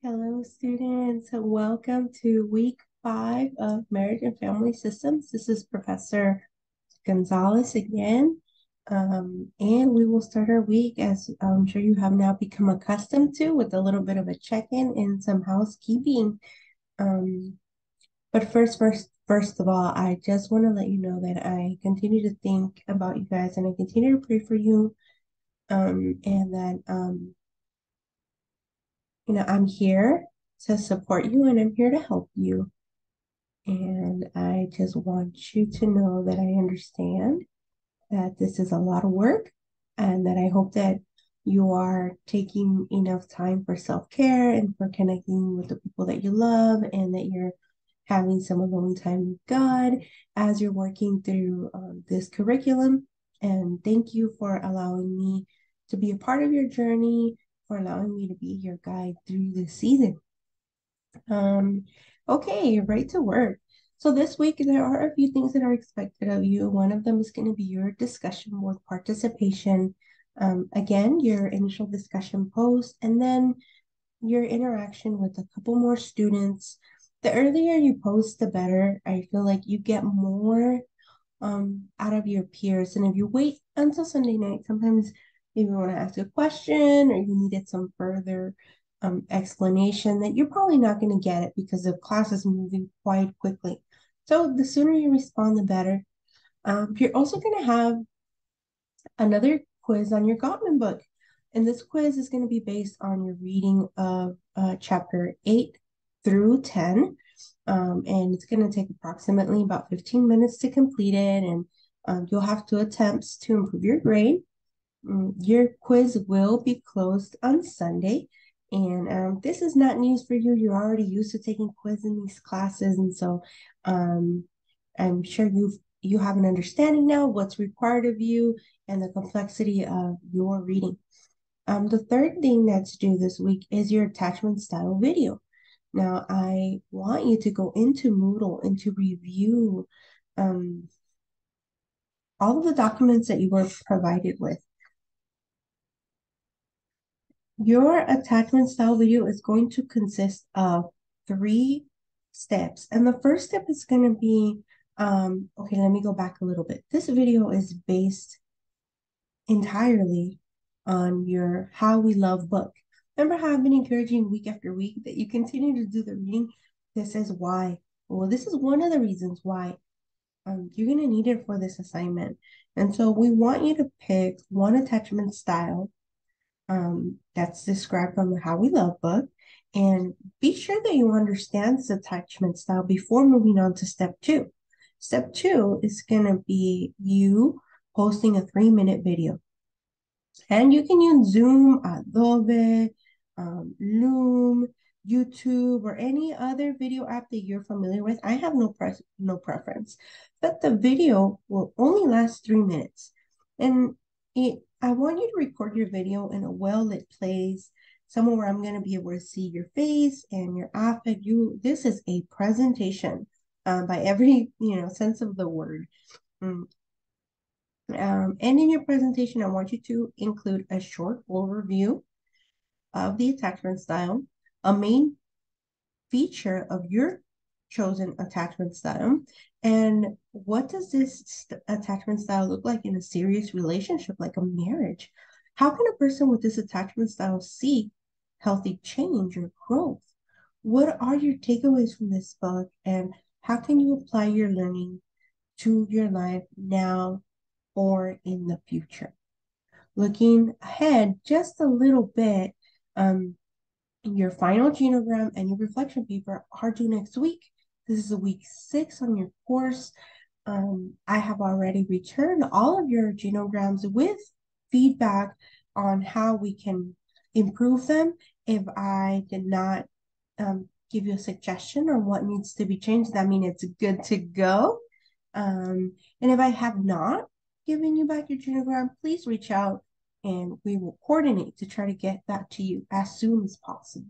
Hello, students. Welcome to week 5 of Marriage and Family Systems. This is Professor Gonzalez again. And we will start our week, as I'm sure you have now become accustomed to, with a little bit of a check-in and some housekeeping. But first of all, I just want to let you know that I continue to think about you guys and I continue to pray for you. And that I'm here to support you and I'm here to help you. And I just want you to know that I understand that this is a lot of work and that I hope that you are taking enough time for self-care and for connecting with the people that you love and that you're having some alone time with God as you're working through this curriculum. And thank you for allowing me to be a part of your journey, for allowing me to be your guide through this season. Okay, right to work. So this week there are a few things that are expected of you. One of them is going to be your discussion board participation. Again, your initial discussion post, and then your interaction with a couple more students. The earlier you post, the better. I feel like you get more out of your peers. And if you wait until Sunday night, sometimes if you want to ask a question or you needed some further explanation, that you're probably not going to get it because the class is moving quite quickly. So the sooner you respond, the better. You're also going to have another quiz on your Gottman book. And this quiz is going to be based on your reading of chapter 8 through 10. And it's going to take approximately about 15 minutes to complete it. And you'll have 2 attempts to improve your grade. Your quiz will be closed on Sunday. And this is not news for you. You're already used to taking quiz in these classes. And so I'm sure you have an understanding now of what's required of you and the complexity of your reading. The third thing that's due this week is your attachment style video. Now, I want you to go into Moodle and to review all of the documents that you were provided with. Your attachment style video is going to consist of 3 steps. And the first step is going to be, okay, let me go back a little bit. This video is based entirely on your How We Love book. Remember how I've been encouraging week after week that you continue to do the reading? This is why. Well, this is one of the reasons why you're going to need it for this assignment. And so we want you to pick one attachment style that's described on the How We Love book. And be sure that you understand this attachment style before moving on to step 2. Step 2 is going to be you posting a 3-minute video. And you can use Zoom, Adobe, Loom, YouTube, or any other video app that you're familiar with. I have no preference, but the video will only last 3 minutes. And I want you to record your video in a well-lit place, somewhere where I'm going to be able to see your face and your outfit. This is a presentation by every sense of the word. And in your presentation, I want you to include a short overview of the attachment style, a main feature of your chosen attachment style, and what does this attachment style look like in a serious relationship, like a marriage? How can a person with this attachment style seek healthy change or growth? What are your takeaways from this book, and how can you apply your learning to your life now or in the future? Looking ahead just a little bit, your final genogram and your reflection paper are due next week. This is week 6 on your course. I have already returned all of your genograms with feedback on how we can improve them. If I did not give you a suggestion on what needs to be changed, that means it's good to go. And if I have not given you back your genogram, please reach out and we will coordinate to try to get that to you as soon as possible.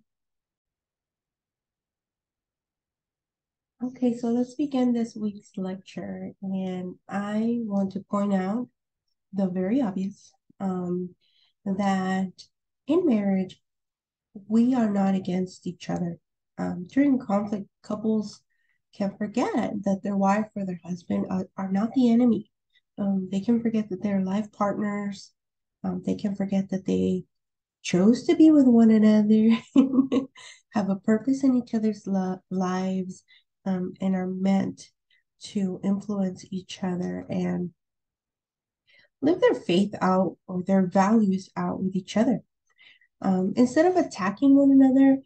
Okay, so let's begin this week's lecture. And I want to point out the very obvious, that in marriage, we are not against each other. During conflict, couples can forget that their wife or their husband are not the enemy. They can forget that they're life partners. They can forget that they chose to be with one another, have a purpose in each other's lives, and are meant to influence each other and live their faith out or their values out with each other. Instead of attacking one another,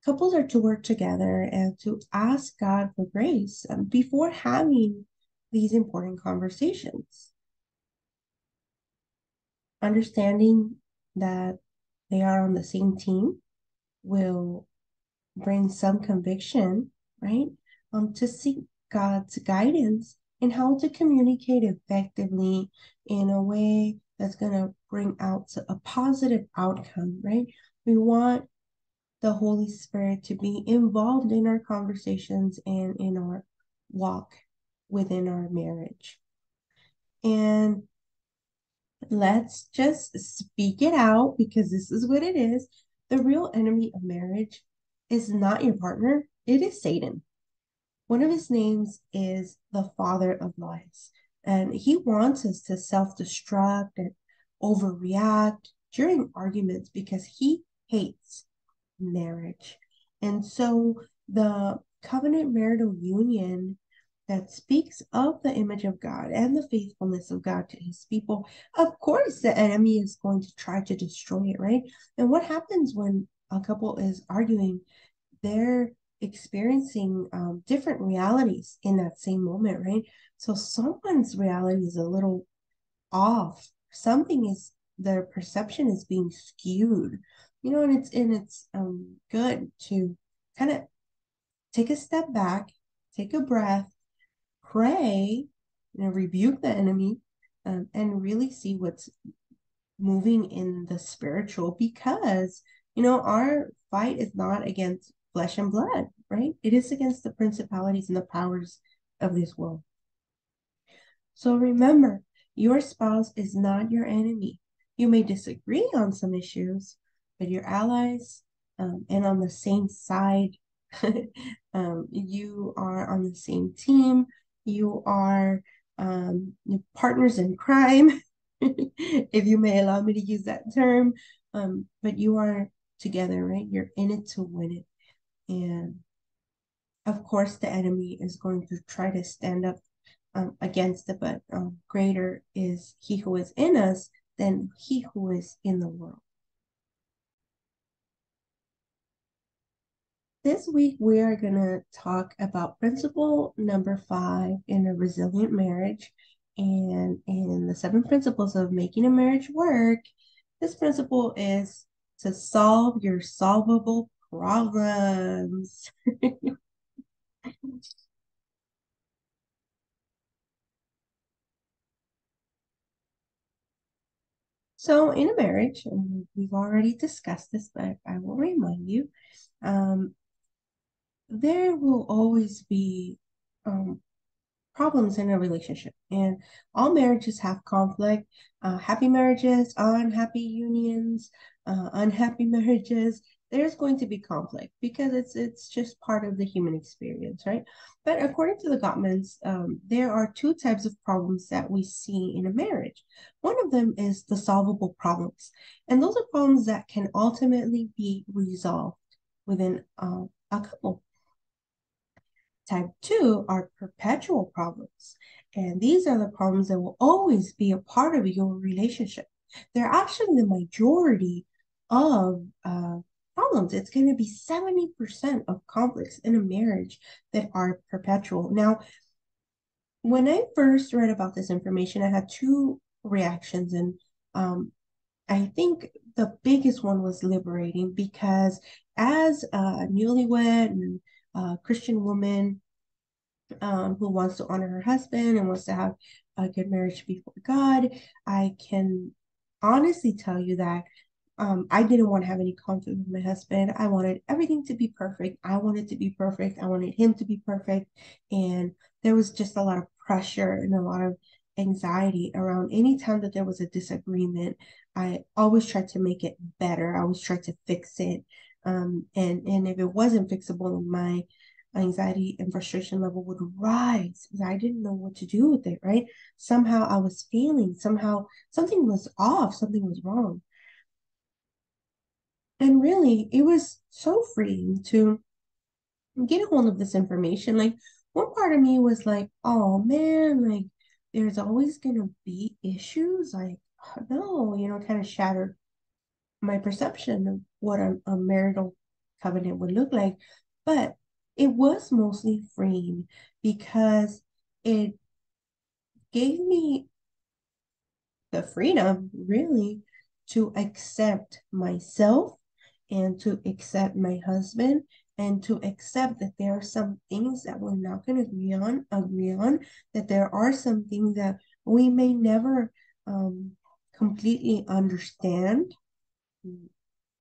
couples are to work together and to ask God for grace before having these important conversations. Understanding that they are on the same team will bring some conviction, right? To seek God's guidance and how to communicate effectively in a way that's going to bring out a positive outcome, right? We want the Holy Spirit to be involved in our conversations and in our walk within our marriage. And let's just speak it out because this is what it is. The real enemy of marriage is not your partner, it is Satan. One of his names is the father of lies. And he wants us to self destruct and overreact during arguments because he hates marriage. And so the covenant marital union that speaks of the image of God and the faithfulness of God to his people, of course, the enemy is going to try to destroy it, right? And what happens when a couple is arguing? They're experiencing different realities in that same moment, right? So someone's reality is a little off. Something is their perception is being skewed, and it's good to kind of take a step back, take a breath, pray, rebuke the enemy, and really see what's moving in the spiritual because our fight is not against flesh and blood, right? It is against the principalities and the powers of this world. So remember, your spouse is not your enemy. You may disagree on some issues, but your allies, and on the same side. You are on the same team. You are partners in crime, if you may allow me to use that term. But you are together, right? You're in it to win it. And of course, the enemy is going to try to stand up against it, but greater is he who is in us than he who is in the world. This week, we are going to talk about principle number 5 in a resilient marriage. And in the 7 principles of making a marriage work, this principle is to solve your solvable problems. So, in a marriage, and we've already discussed this, but I will remind you, um, there will always be problems in a relationship, and all marriages have conflict. Happy marriages, unhappy unions, unhappy marriages. There's going to be conflict because it's just part of the human experience, right? But according to the Gottmans, there are 2 types of problems that we see in a marriage. One of them is the solvable problems, and those are problems that can ultimately be resolved within a couple. Type 2 are perpetual problems. And these are the problems that will always be a part of your relationship. They're actually the majority of problems. It's going to be 70% of conflicts in a marriage that are perpetual. Now, when I first read about this information, I had 2 reactions. And I think the biggest one was liberating because as a newlywed and Christian woman who wants to honor her husband and wants to have a good marriage before God, I can honestly tell you that I didn't want to have any conflict with my husband. I wanted everything to be perfect. I wanted to be perfect. I wanted him to be perfect. And there was just a lot of pressure and a lot of anxiety around any time that there was a disagreement. I always tried to make it better. I always tried to fix it. And if it wasn't fixable, my anxiety and frustration level would rise because I didn't know what to do with it, right? Somehow I was failing, somehow something was off, something was wrong. And really, it was so freeing to get a hold of this information. Like, one part of me was like, oh man, like, there's always gonna be issues. Like, no, kind of shattered my perception of what a marital covenant would look like. But it was mostly freeing because it gave me the freedom, really, to accept myself and to accept my husband and to accept that there are some things that we're not going to agree on, that there are some things that we may never completely understand.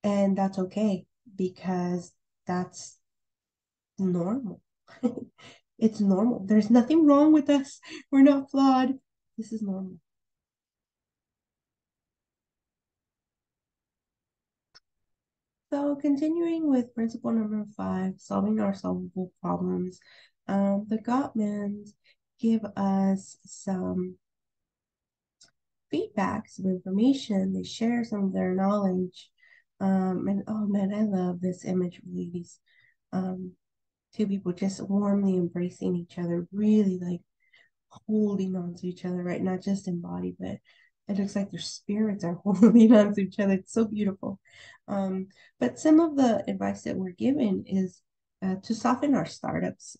And that's okay because that's normal. It's normal. There's nothing wrong with us. We're not flawed. This is normal. So, continuing with principle number 5, solving our solvable problems, the Gottmans give us some feedback, some information. They share some of their knowledge. And oh man, I love this image of these um, two people just warmly embracing each other, really like holding on to each other, right? Not just in body, but it looks like their spirits are holding on to each other. It's so beautiful. But some of the advice that we're given is to soften our startups.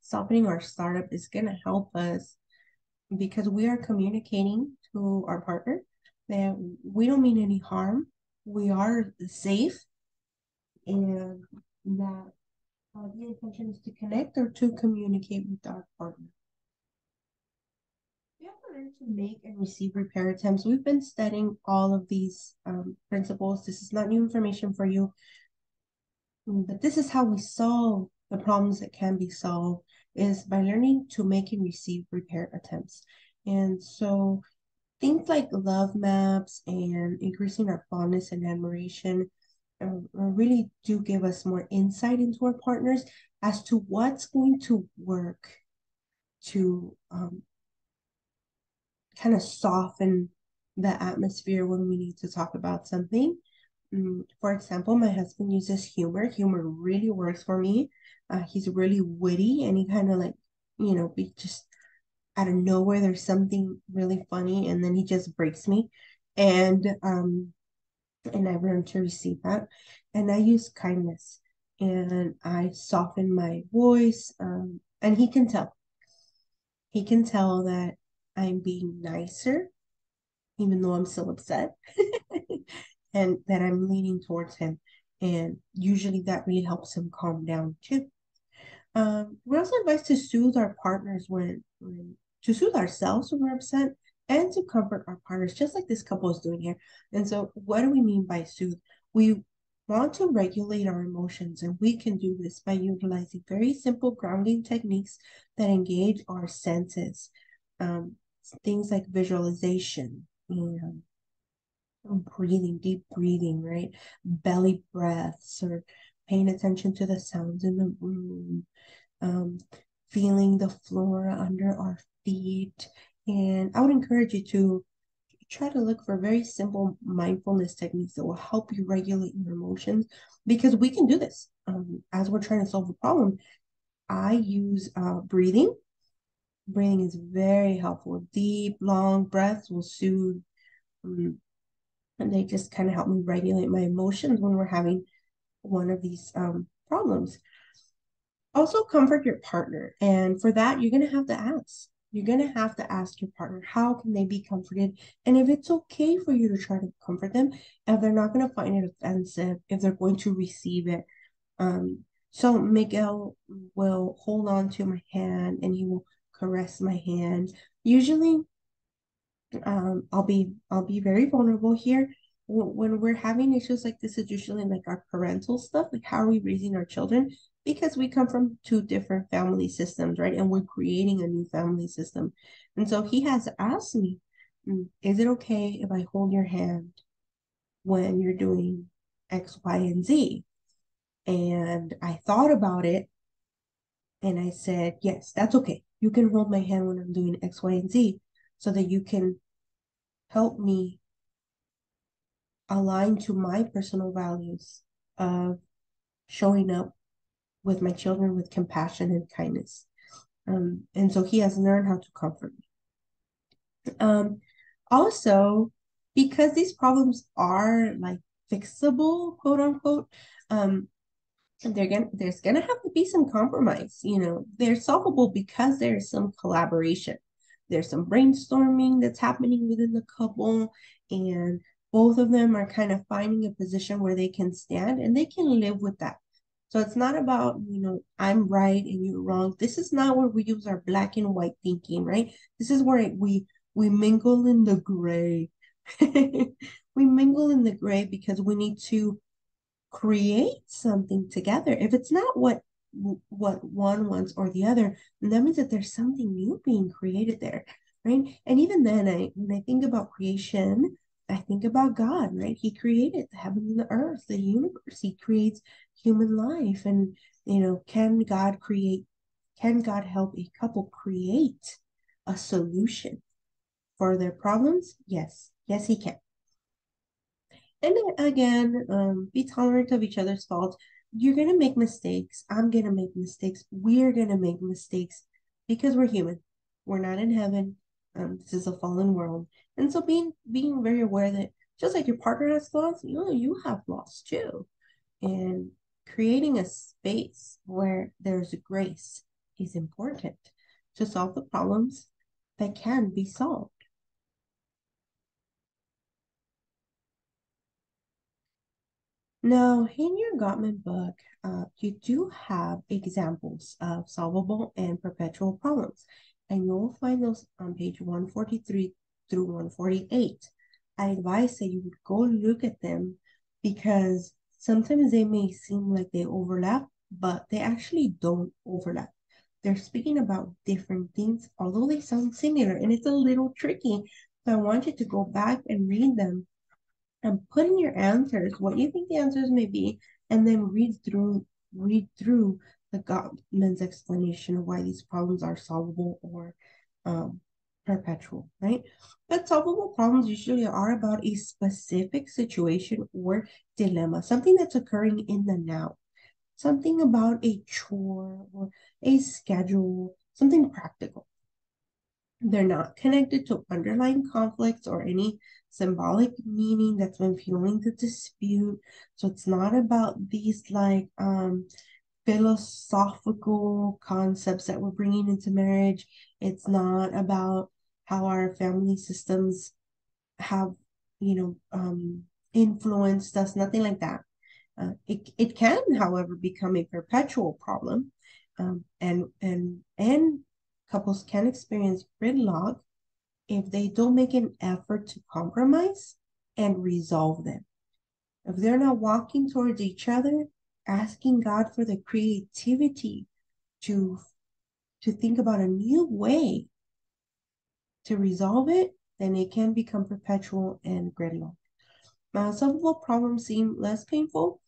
Softening our startup is going to help us because we are communicating to our partner that we don't mean any harm. We are safe, and that the intention is to connect or to communicate with our partner. We have to learn to make and receive repair attempts. We've been studying all of these principles. This is not new information for you, but this is how we solve the problems that can be solved is by learning to make and receive repair attempts. And so things like love maps and increasing our fondness and admiration really do give us more insight into our partners as to what's going to work to kind of soften the atmosphere when we need to talk about something. For example, my husband uses humor. Humor really works for me. He's really witty and he kind of like, be just out of nowhere, there's something really funny and then he just breaks me. And I've learned to receive that. And I use kindness and I soften my voice. And he can tell. He can tell that I'm being nicer even though I'm still upset, and that I'm leaning towards him. And usually that really helps him calm down too. We're also advised to soothe our partners to soothe ourselves when we're upset and to comfort our partners, just like this couple is doing here. And so, what do we mean by soothe? We want to regulate our emotions, and we can do this by utilizing very simple grounding techniques that engage our senses. Um, Things like visualization and breathing, deep breathing, right? Belly breaths or paying attention to the sounds in the room, um, feeling the floor under our feet. And I would encourage you to try to look for very simple mindfulness techniques that will help you regulate your emotions because we can do this as we're trying to solve a problem. I use breathing. Breathing is very helpful. Deep, long breaths will soothe um, and they just kind of help me regulate my emotions when we're having one of these problems. Also, comfort your partner. And for that, you're going to have to ask. You're going to have to ask your partner, how can they be comforted? And if it's okay for you to try to comfort them, if they're not going to find it offensive, if they're going to receive it. So Miguel will hold on to my hand and he will caress my hand. Usually, I'll be very vulnerable here. When we're having issues like this, it's usually like our parental stuff, like how are we raising our children? Because we come from two different family systems, right? And we're creating a new family system. And so he has asked me, is it okay if I hold your hand when you're doing X, Y, and Z. And I thought about it and I said, yes, that's okay. You can hold my hand when I'm doing X, Y, and Z so that you can help me align to my personal values of showing up with my children with compassion and kindness. And so he has learned how to comfort me. Also, because these problems are like fixable, quote unquote, um, there's gonna have to be some compromise. They're solvable because there's some collaboration. There's some brainstorming that's happening within the couple, and both of them are kind of finding a position where they can stand and they can live with that. So it's not about, I'm right and you're wrong. This is not where we use our black and white thinking, right? This is where we mingle in the gray. We mingle in the gray because we need to create something together. If it's not what one wants or the other, then that means that there's something new being created there, right? And even then, when I think about creation, I think about God, right? He created the heaven and the earth, the universe. He creates human life, and Can God help a couple create a solution for their problems? Yes, yes, He can. And again, be tolerant of each other's faults. You're going to make mistakes. I'm going to make mistakes. We're going to make mistakes because we're human. We're not in heaven. This is a fallen world. And so being very aware that just like your partner has flaws, you have flaws too. And creating a space where there's grace is important to solve the problems that can be solved. Now, in your Gottman book, you do have examples of solvable and perpetual problems, and you'll find those on page 143 through 148. I advise that you would go look at them because sometimes they may seem like they overlap, but they actually don't overlap. They're speaking about different things, although they sound similar, and it's a little tricky. So I want you to go back and read them and put in your answers what you think the answers may be, and then read through the Gottman's explanation of why these problems are solvable or um, perpetual, right? But solvable problems usually are about a specific situation or dilemma, something that's occurring in the now, something about a chore or a schedule, something practical. They're not connected to underlying conflicts or any symbolic meaning that's been fueling the dispute. So it's not about these like philosophical concepts that we're bringing into marriage. It's not about how our family systems have, influenced us, nothing like that. It can, however, become a perpetual problem, and couples can experience gridlock if they don't make an effort to compromise and resolve them. If they're not walking towards each other, asking God for the creativity to to think about a new way to resolve it, then it can become perpetual and gridlock. Now, solvable problems seem less painful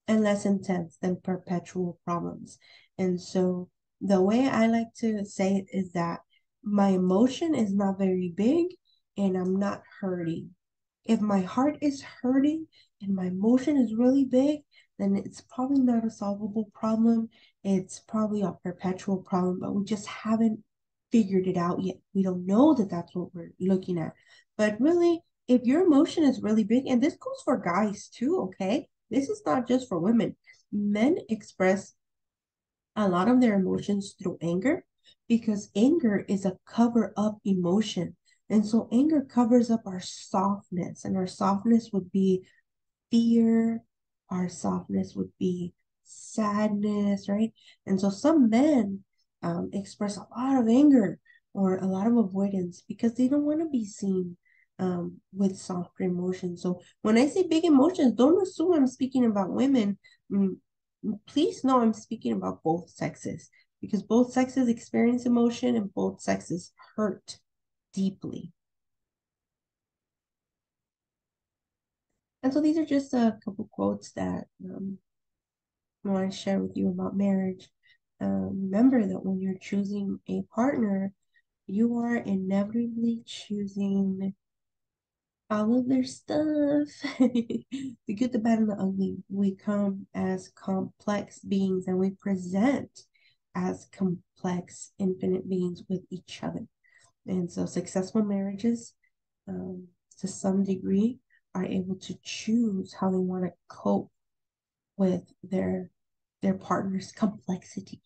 and less intense than perpetual problems. And so the way I like to say it is that my emotion is not very big and I'm not hurting. If my heart is hurting and my emotion is really big, then it's probably not a solvable problem. It's probably a perpetual problem, but we just haven't figured it out yet. We don't know that that's what we're looking at. But really, if your emotion is really big, and this goes for guys too, okay? This is not just for women. Men express a lot of their emotions through anger because anger is a cover up emotion. And so anger covers up our softness, and our softness would be fear, our softness would be sadness, right? And so some men express a lot of anger or a lot of avoidance because they don't want to be seen with softer emotions. So when I say big emotions, don't assume I'm speaking about women. Mm, Please know I'm speaking about both sexes because both sexes experience emotion and both sexes hurt deeply. And so these are just a couple quotes that I want to share with you about marriage. Remember that when you're choosing a partner, you are inevitably choosing all of their stuff. The good, the bad, and the ugly. We come as complex beings and we present as complex, infinite beings with each other. And so successful marriages, um, to some degree, are able to choose how they want to cope with their partner's complexity.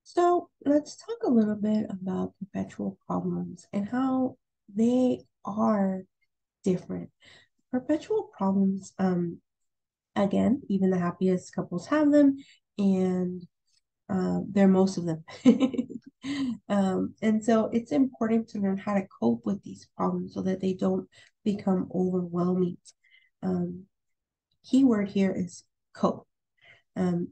So let's talk a little bit about perpetual problems and how they are different. Perpetual problems, again, even the happiest couples have them, and they're most of them. And so it's important to learn how to cope with these problems so that they don't become overwhelming. Um, Keyword here is cope. Um,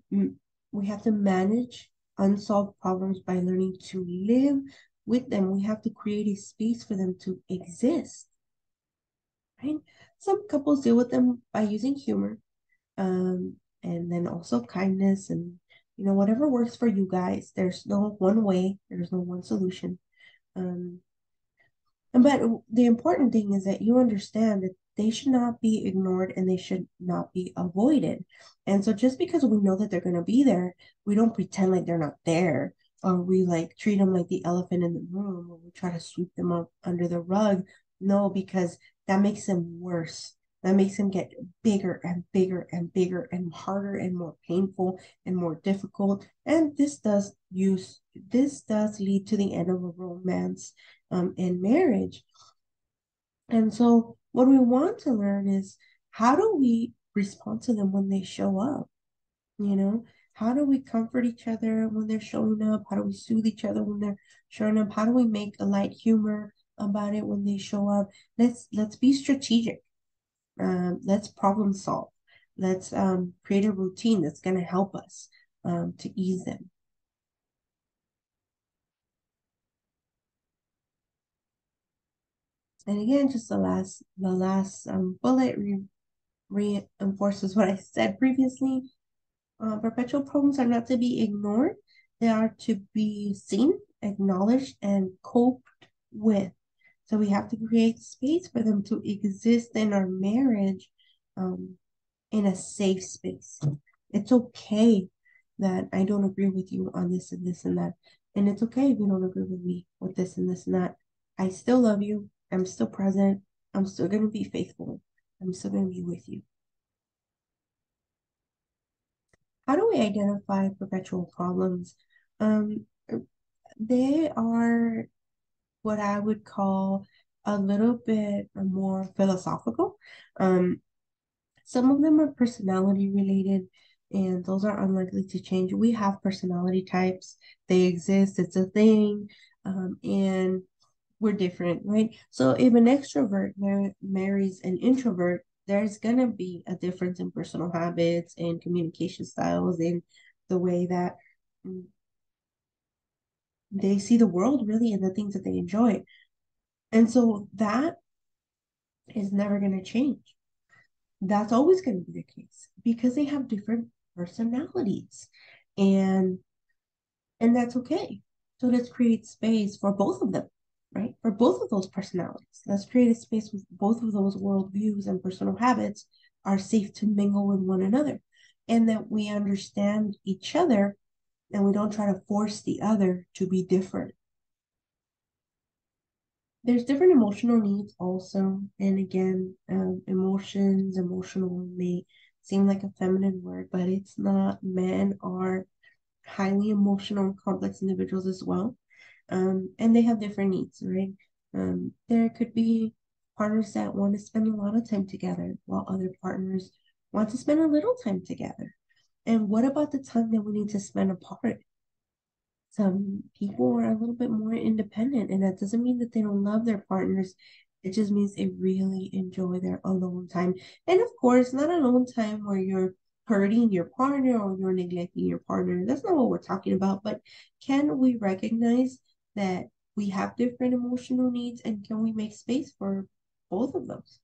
we have to manage unsolved problems by learning to live with them. We have to create a space for them to exist, right? Some couples deal with them by using humor, and then also kindness and whatever works for you guys. There's no one way, there's no one solution. Um, but the important thing is that you understand that they should not be ignored and they should not be avoided. And so just because we know that they're going to be there, we don't pretend like they're not there, or we like treat them like the elephant in the room, or we try to sweep them up under the rug. No, because that makes them worse. That makes them get bigger and bigger and bigger and harder and more painful and more difficult. And this does lead to the end of a romance, in marriage. And so, what we want to learn is, how do we respond to them when they show up? You know, how do we comfort each other when they're showing up? How do we soothe each other when they're showing up? How do we make a light humor about it when they show up? Let's be strategic. Let's problem solve. Let's create a routine that's going to help us to ease them. And again, just the last bullet reinforces what I said previously. Perpetual problems are not to be ignored. They are to be seen, acknowledged, and coped with. So we have to create space for them to exist in our marriage, um, in a safe space. It's okay that I don't agree with you on this and this and that. And it's okay if you don't agree with me with this and this and that. I still love you. I'm still present. I'm still going to be faithful. I'm still going to be with you. How do we identify perpetual problems? Um, they are what I would call a little bit more philosophical. Um, some of them are personality related, and those are unlikely to change. We have personality types, they exist, it's a thing, and we're different, right? So if an extrovert marries an introvert, there's gonna be a difference in personal habits and communication styles and the way that mm, they see the world, really, and the things that they enjoy. And so that is never going to change. That's always going to be the case because they have different personalities. And and that's okay. So let's create space for both of them, right? For both of those personalities. Let's create a space with both of those worldviews and personal habits are safe to mingle with one another. And that we understand each other and we don't try to force the other to be different. There's different emotional needs also. And again, emotional may seem like a feminine word, but it's not. Men are highly emotional and complex individuals as well. And they have different needs, right? There could be partners that want to spend a lot of time together, while other partners want to spend a little time together. And what about the time that we need to spend apart? Some people are a little bit more independent, and that doesn't mean that they don't love their partners. It just means they really enjoy their alone time. And of course, not alone time where you're hurting your partner or you're neglecting your partner. That's not what we're talking about. But can we recognize that we have different emotional needs, and can we make space for both of those,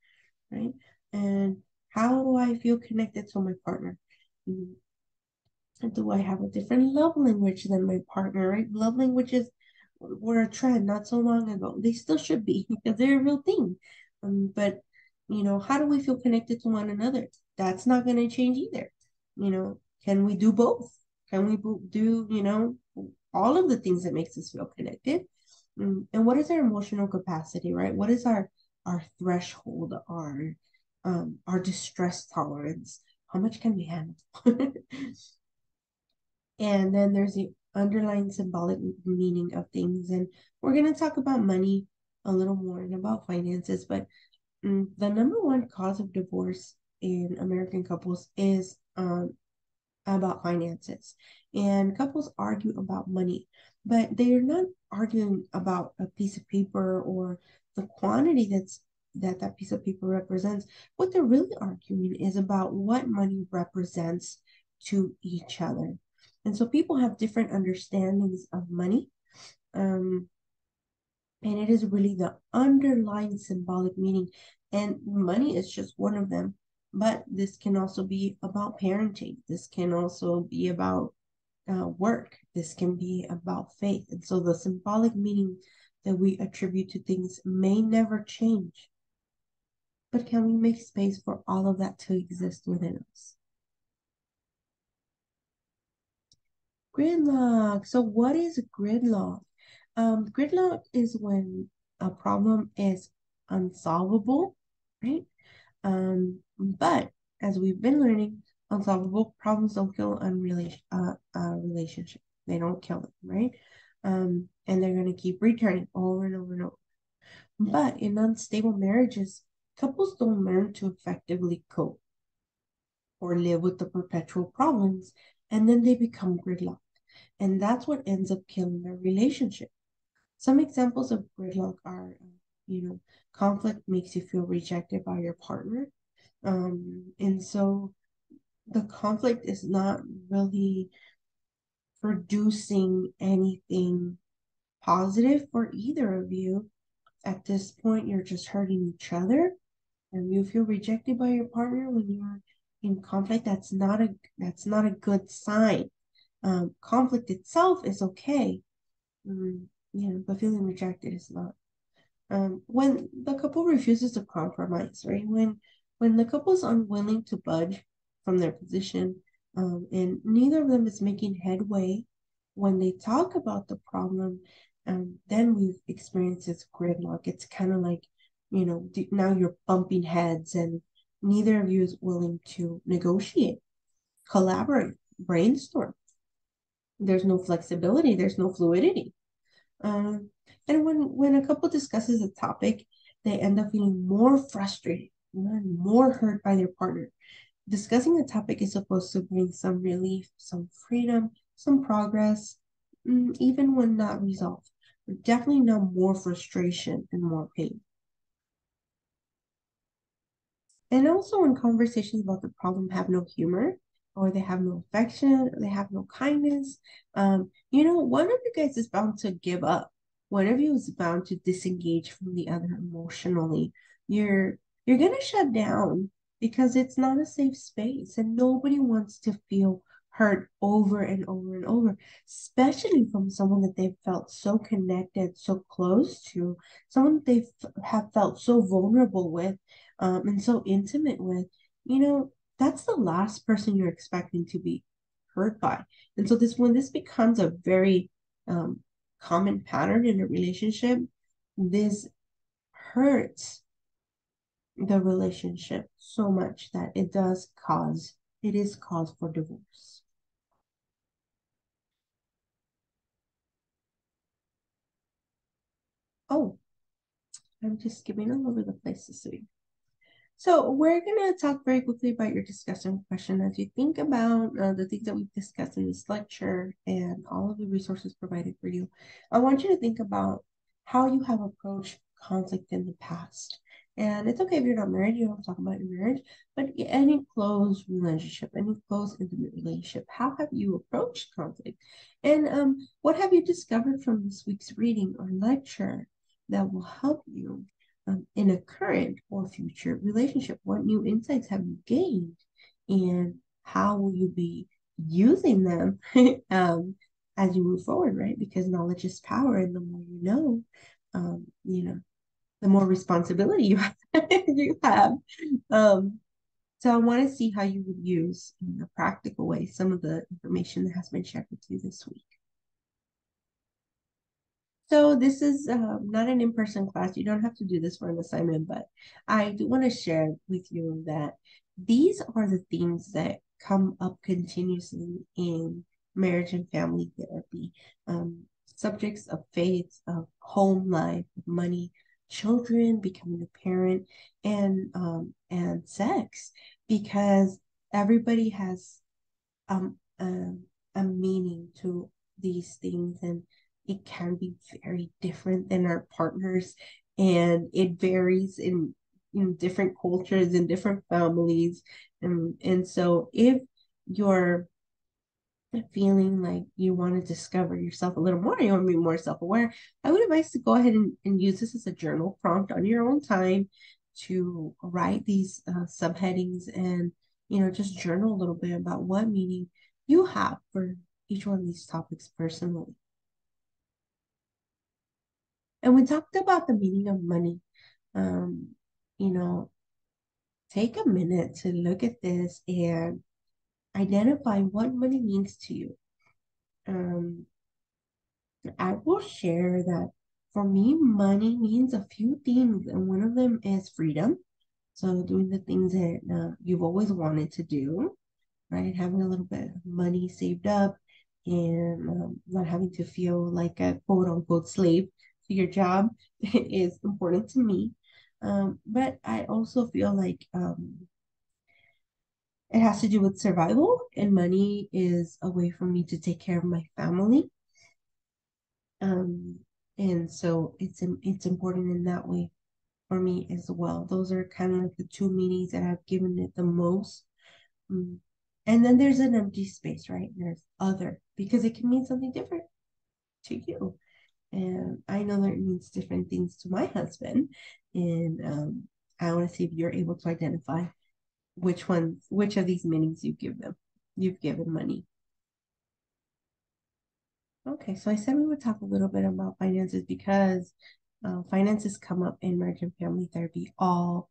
right? And how do I feel connected to my partner? Mm, do I have a different love language than my partner, right? Love languages were a trend not so long ago. They still should be because they're a real thing. But how do we feel connected to one another? That's not going to change either. Can we do both? Can we do, all of the things that makes us feel connected? And what is our emotional capacity, right? What is our threshold, our distress tolerance? How much can we handle? And then there's the underlying symbolic meaning of things. And we're going to talk about money a little more and about finances. But the number one cause of divorce in American couples is about finances. And couples argue about money, but they are not arguing about a piece of paper or the quantity that piece of paper represents. What they're really arguing is about what money represents to each other. And so people have different understandings of money. And it is really the underlying symbolic meaning. And money is just one of them. But this can also be about parenting. This can also be about work. This can be about faith. And so the symbolic meaning that we attribute to things may never change. But can we make space for all of that to exist within us? Gridlock. So what is gridlock? Gridlock is when a problem is unsolvable, right? But as we've been learning, unsolvable problems don't kill a relationship. They don't kill it, right? And they're going to keep returning over and over and over. But in unstable marriages, couples don't learn to effectively cope or live with the perpetual problems, and then they become gridlocked. And that's what ends up killing their relationship. Some examples of gridlock are, conflict makes you feel rejected by your partner. And so the conflict is not really producing anything positive for either of you. At this point, you're just hurting each other, and you feel rejected by your partner when you're in conflict. That's not a good sign. Conflict itself is okay, but feeling rejected is not. When the couple refuses to compromise, right? When the couple is unwilling to budge from their position, and neither of them is making headway when they talk about the problem, then we've experienced this gridlock. It's kind of like, now you're bumping heads, and neither of you is willing to negotiate, collaborate, brainstorm. There's no flexibility. There's no fluidity. Um, and when a couple discusses a topic, they end up feeling more frustrated, more hurt by their partner. Discussing the topic is supposed to bring some relief, some freedom, some progress, even when not resolved. But definitely not more frustration and more pain. And also when conversations about the problem have no humor, or they have no affection, or they have no kindness, one of you guys is bound to give up. One of you is bound to disengage from the other emotionally. You're gonna shut down because it's not a safe space, and nobody wants to feel hurt over and over and over, especially from someone that they've felt so connected, so close to, someone that they have felt so vulnerable with, and so intimate with, that's the last person you're expecting to be hurt by. And so when this becomes a very common pattern in a relationship, this hurts the relationship so much that it is cause for divorce. Oh, I'm just skipping all over the place this week. So we're going to talk very quickly about your discussion question as you think about the things that we've discussed in this lecture and all of the resources provided for you. I want you to think about how you have approached conflict in the past. And it's okay if you're not married, you don't talk about your marriage, but any close relationship, any close intimate relationship, how have you approached conflict? And what have you discovered from this week's reading or lecture that will help you in a current or future relationship? What new insights have you gained? And how will you be using them as you move forward, right? Because knowledge is power, and the more you know, the more responsibility you have. you have. Um, so I want to see how you would use in a practical way some of the information that has been shared with you this week. So this is not an in-person class. You don't have to do this for an assignment, but I do want to share with you that these are the things that come up continuously in marriage and family therapy. Subjects of faith, of home life, money, children, becoming a parent, and sex, because everybody has um, um, a meaning to these things, and it can be very different than our partners, and it varies in different cultures and different families, and so if you're feeling like you want to discover yourself a little more, you want to be more self-aware, I would advise to go ahead and use this as a journal prompt on your own time to write these subheadings, and just journal a little bit about what meaning you have for each one of these topics personally. And we talked about the meaning of money. um you know take a minute to look at this and identify what money means to you. um I will share that for me, money means a few things, and one of them is freedom. So, doing the things that you've always wanted to do, right? Having a little bit of money saved up, and not having to feel like a quote unquote slave to your job is important to me. But I also feel like it has to do with survival, and money is a way for me to take care of my family. Um, and so it's important in that way for me as well. Those are kind of like the two meanings that I've given it the most. Mm. And then there's an empty space, right? There's other, because it can mean something different to you. And I know that it means different things to my husband. And I want to see if you're able to identify which of these meanings you've given money. Okay, so I said we would talk a little bit about finances because finances come up in marriage and family therapy all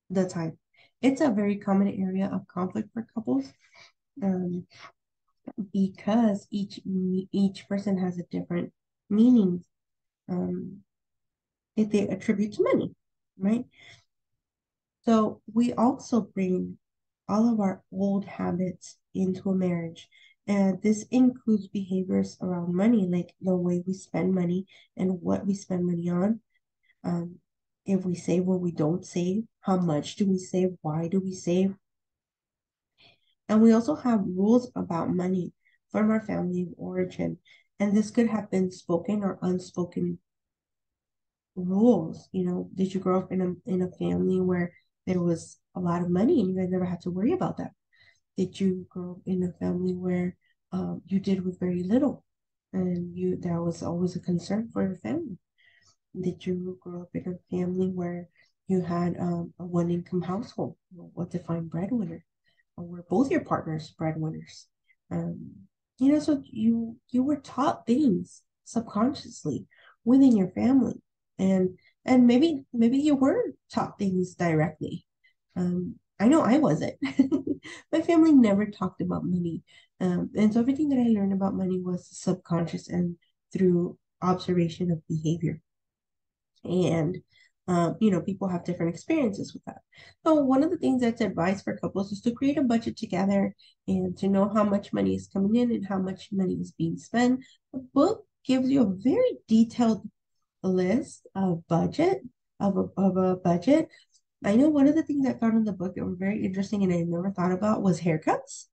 the time. It's a very common area of conflict for couples, um, because each person has a different meaning um, that they attribute to money, right? So we also bring all of our old habits into a marriage. And this includes behaviors around money, like the way we spend money and what we spend money on. Um, if we save or we don't save, how much do we save? Why do we save? And we also have rules about money from our family of origin. And this could have been spoken or unspoken rules. Did you grow up in a family where there was a lot of money and you guys never had to worry about that? Did you grow up in a family where you did with very little, and that was always a concern for your family? Did you grow up in a family where you had a one income household? What defined breadwinner? Or were both your partners breadwinners? Um, so you were taught things subconsciously within your family, and maybe you were taught things directly. I know I wasn't. My family never talked about money, and so everything that I learned about money was subconscious and through observation of behavior. And people have different experiences with that. So one of the things that's advised for couples is to create a budget together and to know how much money is coming in and how much money is being spent. The book gives you a very detailed list of a budget. I know one of the things I found in the book that were very interesting and I never thought about was haircuts.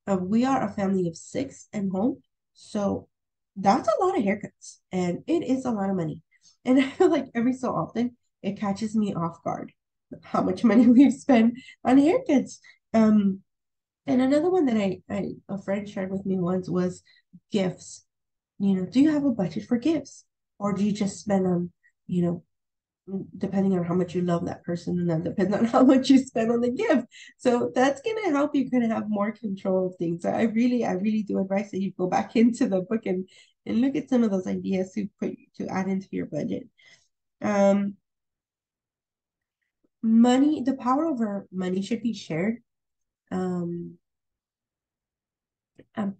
We are a family of six and home, so that's a lot of haircuts, and it is a lot of money. And I feel like every so often it catches me off guard. how much money we've spent on haircuts. Um, and another one that a friend shared with me once was gifts. Do you have a budget for gifts? Or do you just spend on, you know, depending on how much you love that person, and that depends on how much you spend on the gift. So that's gonna help you kind of have more control of things. I really do advise that you go back into the book and look at some of those ideas to add into your budget. Um, money, the power over money should be shared. Um,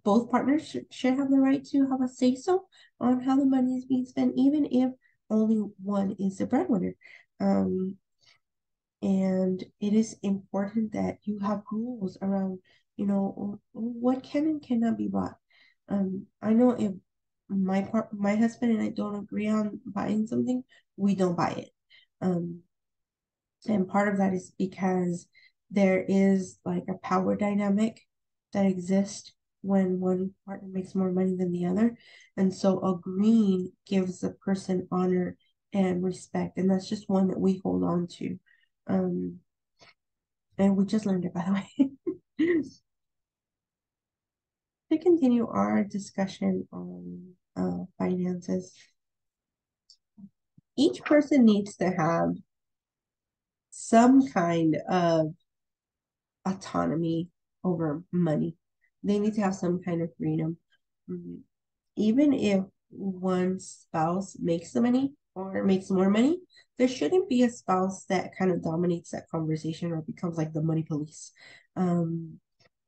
both partners should have the right to have a say so on how the money is being spent, even if only one is the breadwinner. Um, and it is important that you have rules around, what can and cannot be bought. I know if my husband and I don't agree on buying something, we don't buy it. Um, and part of that is because there is like a power dynamic that exists when one partner makes more money than the other. And so agreeing gives the person honor and respect. And that's just one that we hold on to. Um, and we just learned it, by the way. To continue our discussion on finances, each person needs to have some kind of autonomy over money. They need to have some kind of freedom. Mhm. Even if one spouse makes the money or makes more money, there shouldn't be a spouse that kind of dominates that conversation or becomes like the money police. Um,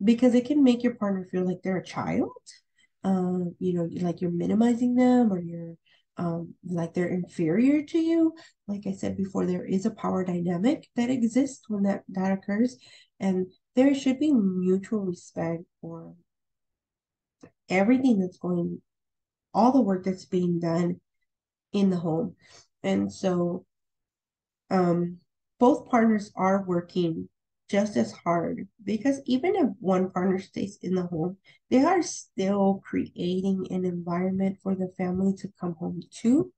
because it can make your partner feel like they're a child. Like you're minimizing them, or you're like they're inferior to you. Like I said before, there is a power dynamic that exists when that occurs, and there should be mutual respect for everything that's going, all the work that's being done in the home. And so um, both partners are working just as hard, because even if one partner stays in the home, they are still creating an environment for the family to come home to,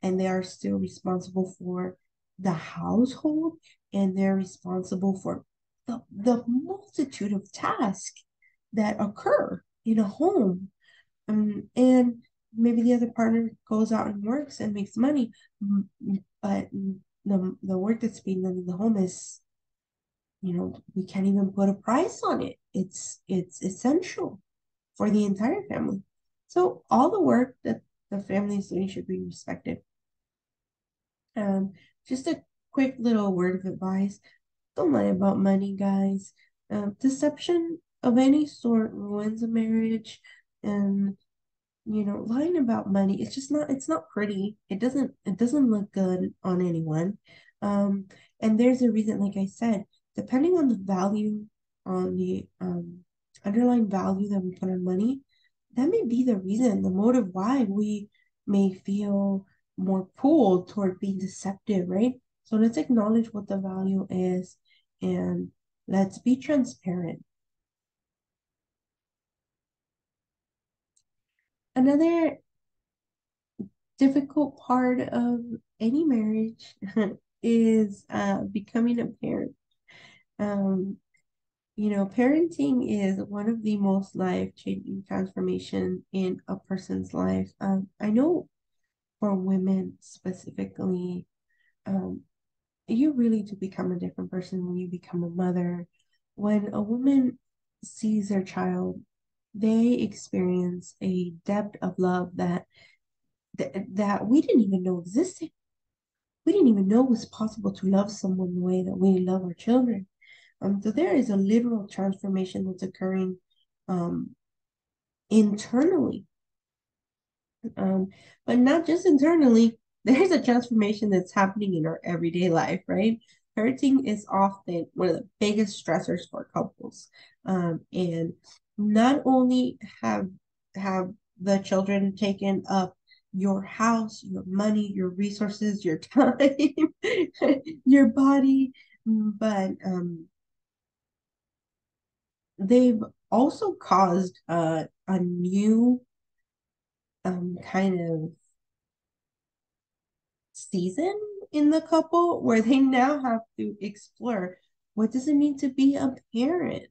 and they are still responsible for the household, and they're responsible for the multitude of tasks that occur in a home. And maybe the other partner goes out and works and makes money, but the work that's being done in the home is, we can't even put a price on it. It's essential for the entire family. So all the work that the family is doing should be respected. Um, just a quick little word of advice: don't lie about money, guys. Deception of any sort ruins a marriage, and lying about money, it's not pretty. It doesn't look good on anyone. um and there's a reason, like I said, depending on the value, on the underlying value that we put on money, that may be the reason, the motive why we may feel more pulled toward being deceptive, right? So let's acknowledge what the value is, and let's be transparent. Another difficult part of any marriage is becoming a parent. Um, parenting is one of the most life-changing transformation in a person's life. I know for women specifically, um, you really do become a different person when you become a mother. When a woman sees their child, they experience a depth of love that we didn't even know existed. We didn't even know it was possible to love someone the way that we love our children. So there is a literal transformation that's occurring um, internally, um, but not just internally. There's a transformation that's happening in our everyday life, right? Parenting is often one of the biggest stressors for couples, and not only have the children taken up your house, your money, your resources, your time, your body, but they've also caused a new kind of season in the couple where they now have to explore what does it mean to be a parent?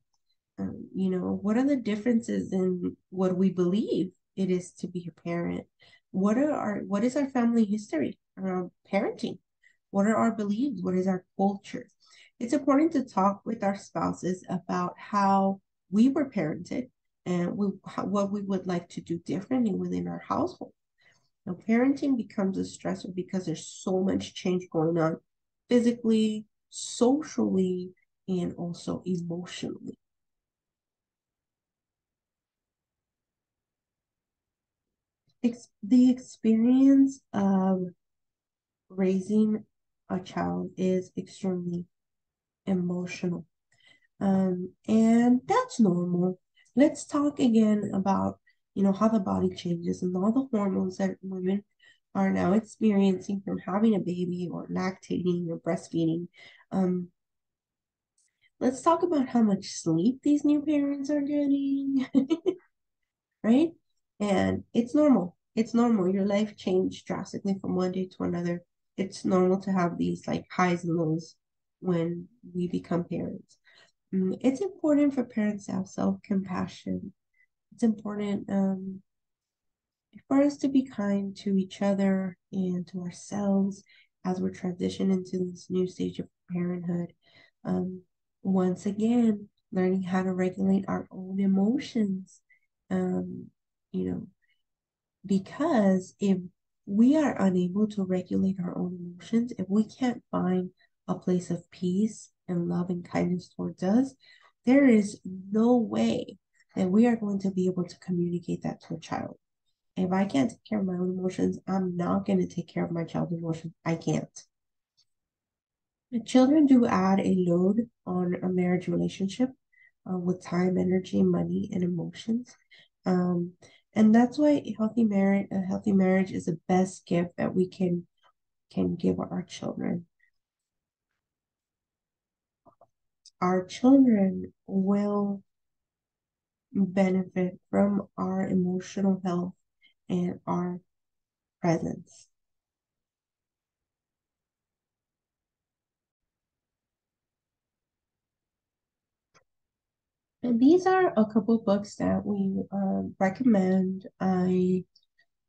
What are the differences in what we believe it is to be a parent? What is our family history around parenting? What are our beliefs? What is our culture? It's important to talk with our spouses about how we were parented and what we would like to do differently within our household. Now, parenting becomes a stressor because there's so much change going on physically, socially, and also emotionally. The experience of raising a child is extremely emotional. And that's normal. Let's talk again about, how the body changes and all the hormones that women are now experiencing from having a baby or lactating or breastfeeding. Um, let's talk about how much sleep these new parents are getting, right? And it's normal. It's normal. Your life changed drastically from one day to another. It's normal to have these like highs and lows when we become parents. It's important for parents to have self-compassion. It's important for us to be kind to each other and to ourselves as we're transitioning into this new stage of parenthood. Um, Once again, learning how to regulate our own emotions. Um, you know, because if we are unable to regulate our own emotions, if we can't find a place of peace and love and kindness towards us, there is no way that we are going to be able to communicate that to a child. If I can't take care of my own emotions, I'm not going to take care of my child's emotions. I can't. The children do add a load on a marriage relationship with time, energy, money, and emotions. Um, and that's why a healthy marriage is the best gift that we can give our children. Our children will benefit from our emotional health and our presence. And these are a couple books that we recommend. I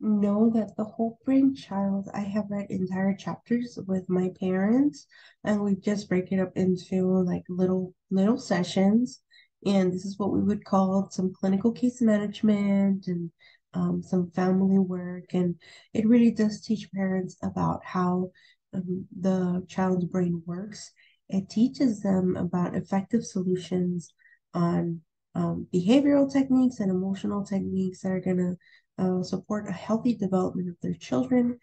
know that the Whole Brain Child, I have read entire chapters with my parents, and we just break it up into like little sessions. And this is what we would call some clinical case management and some family work. And it really does teach parents about how the child's brain works. It teaches them about effective solutions on behavioral techniques and emotional techniques that are going to support a healthy development of their children.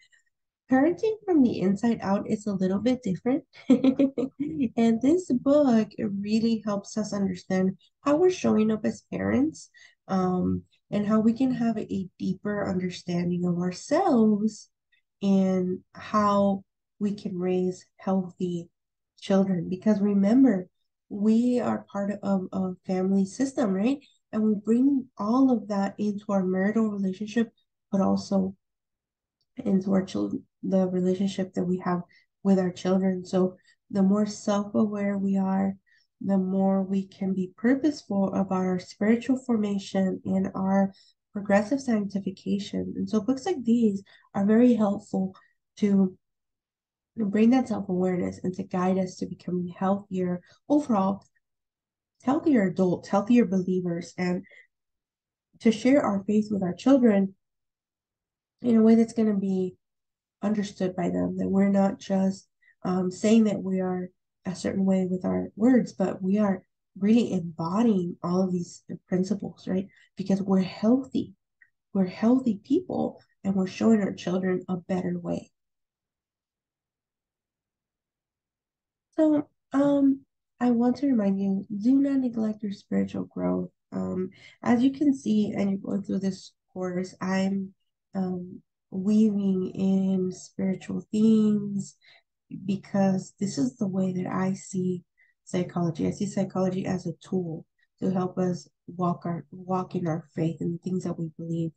Parenting from the inside out is a little bit different. And this book really helps us understand how we're showing up as parents, and how we can have a deeper understanding of ourselves and how we can raise healthy children. Because remember, we are part of a family system, right? And we bring all of that into our marital relationship, but also into our children, the relationship that we have with our children. So the more self-aware we are, the more we can be purposeful about our spiritual formation and our progressive sanctification. And so books like these are very helpful to bring that self-awareness and to guide us to becoming healthier overall, healthier adults, healthier believers, and to share our faith with our children in a way that's going to be understood by them, that we're not just saying that we are a certain way with our words, but we are really embodying all of these principles, right? Because we're healthy people, and we're showing our children a better way. So, I want to remind you, do not neglect your spiritual growth. As you can see, and you're going through this course, I'm weaving in spiritual themes because this is the way that I see psychology. I see psychology as a tool to help us walk in our faith and the things that we believe.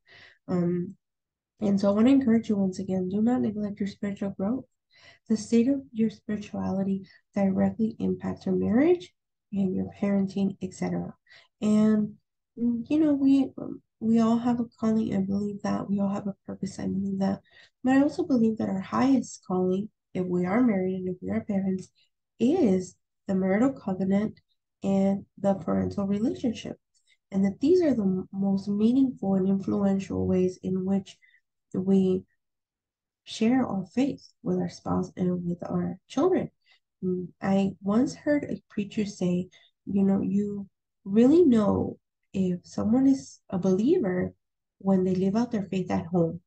And so I want to encourage you once again, do not neglect your spiritual growth. The state of your spirituality directly impacts your marriage and your parenting, etc. And we all have a calling. I believe that we all have a purpose. I believe that, but I also believe that our highest calling, if we are married and if we are parents, is the marital covenant and the parental relationship, and that these are the most meaningful and influential ways in which we share our faith with our spouse and with our children. I once heard a preacher say, you really know if someone is a believer when they live out their faith at home,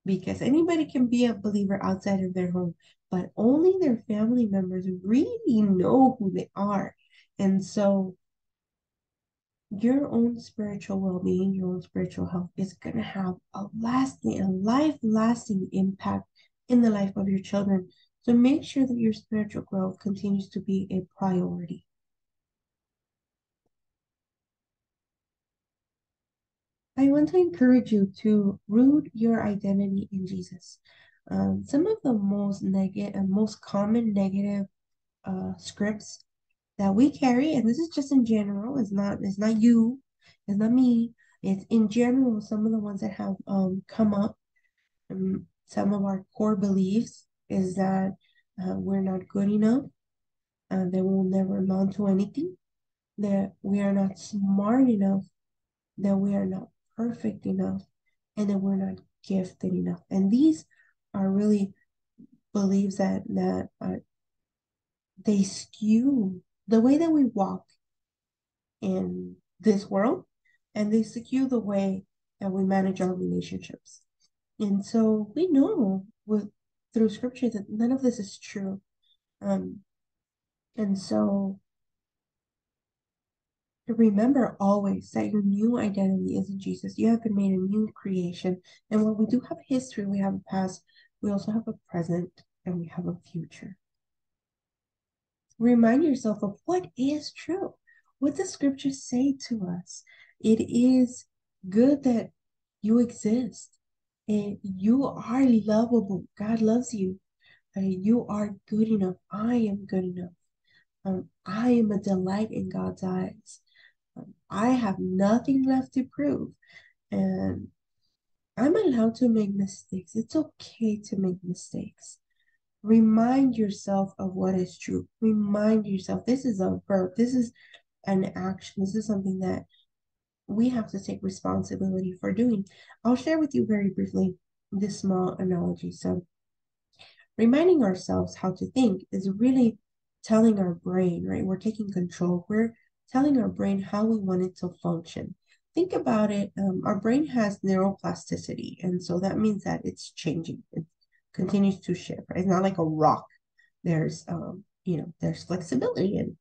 because anybody can be a believer outside of their home, but only their family members really know who they are. And so your own spiritual well-being, your own spiritual health is going to have a life-lasting impact in the life of your children. So make sure that your spiritual growth continues to be a priority. I want to encourage you to root your identity in Jesus. Some of the most negative and most common negative scripts that we carry, and this is just in general, it's not you, it's not me, it's in general, some of the ones that have come up. Some of our core beliefs is that we're not good enough, that we'll never amount to anything, that we are not smart enough, that we are not perfect enough, and that we're not gifted enough. And these are really beliefs that they skew the way that we walk in this world, and they skew the way that we manage our relationships. And so we know through scripture that none of this is true. Um, and so remember always that your new identity is in Jesus. You have been made a new creation. And while we do have history, we have a past, we also have a present, and we have a future. Remind yourself of what is true, what the scriptures say to us. It is good that you exist, and you are lovable. God loves you. You are good enough. I am good enough. I am a delight in God's eyes. I have nothing left to prove, and I'm allowed to make mistakes. It's okay to make mistakes. Remind yourself of what is true. Remind yourself, this is a verb, this is an action, this is something that we have to take responsibility for doing. I'll share with you very briefly this small analogy. So, reminding ourselves how to think is really telling our brain, right? We're taking control. We're telling our brain how we want it to function. Think about it. Our brain has neuroplasticity, and so that means that it's changing. It continues to shift. Right? It's not like a rock. There's flexibility in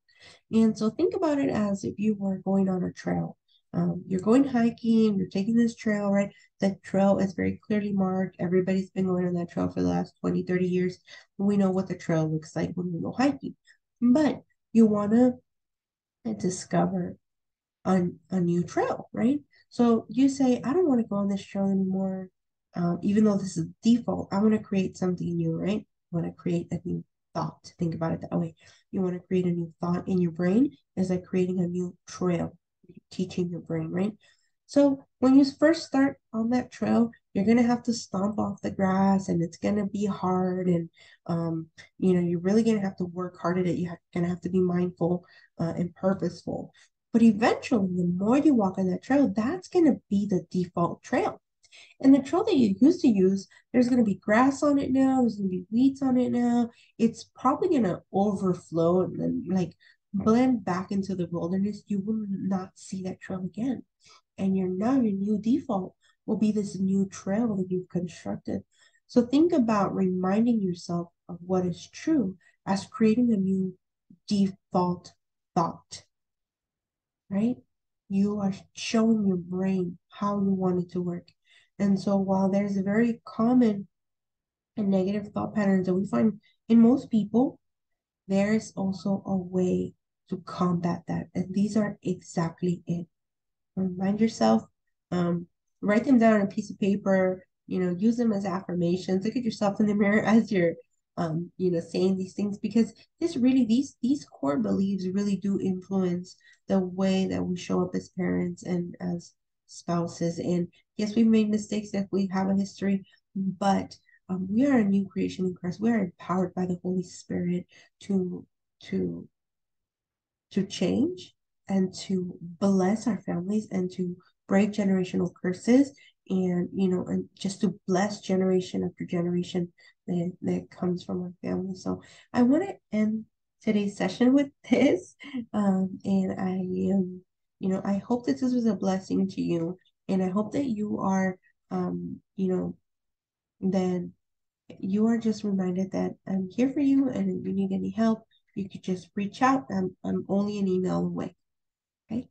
it. And so think about it as if you were going on a trail. You're going hiking, you're taking this trail, right? The trail is very clearly marked. Everybody's been going on that trail for the last 20, 30 years. We know what the trail looks like when we go hiking. But you want to discover a new trail, right? So you say, I don't want to go on this trail anymore. Even though this is default, I want to create something new, right? I want to create a new thought. Think about it that way. You want to create a new thought in your brain. Is like creating a new trail, teaching your brain, right? So when you first start on that trail, you're gonna have to stomp off the grass, and it's gonna be hard, and you're really gonna have to work hard at it. You're gonna have to be mindful and purposeful. But eventually, the more you walk on that trail, that's gonna be the default trail. And the trail that you used to use, there's going to be grass on it now. There's going to be weeds on it now. It's probably going to overflow and then like blend back into the wilderness. You will not see that trail again. And your new default will be this new trail that you've constructed. So think about reminding yourself of what is true as creating a new default thought, right? You are showing your brain how you want it to work. And so while there's a very common and negative thought patterns that we find in most people, there's also a way to combat that. And these are exactly it. Remind yourself, um, write them down on a piece of paper, use them as affirmations. Look at yourself in the mirror as you're saying these things, because these core beliefs really do influence the way that we show up as parents and as spouses. And yes, we've made mistakes, that we have a history, but we are a new creation in Christ. We are empowered by the Holy Spirit to to change and to bless our families and to break generational curses, and and just to bless generation after generation that comes from our family. So I want to end today's session with this, and I am I hope that this was a blessing to you, and I hope that you are that you are just reminded that I'm here for you, and if you need any help, you could just reach out. I'm only an email away. Okay.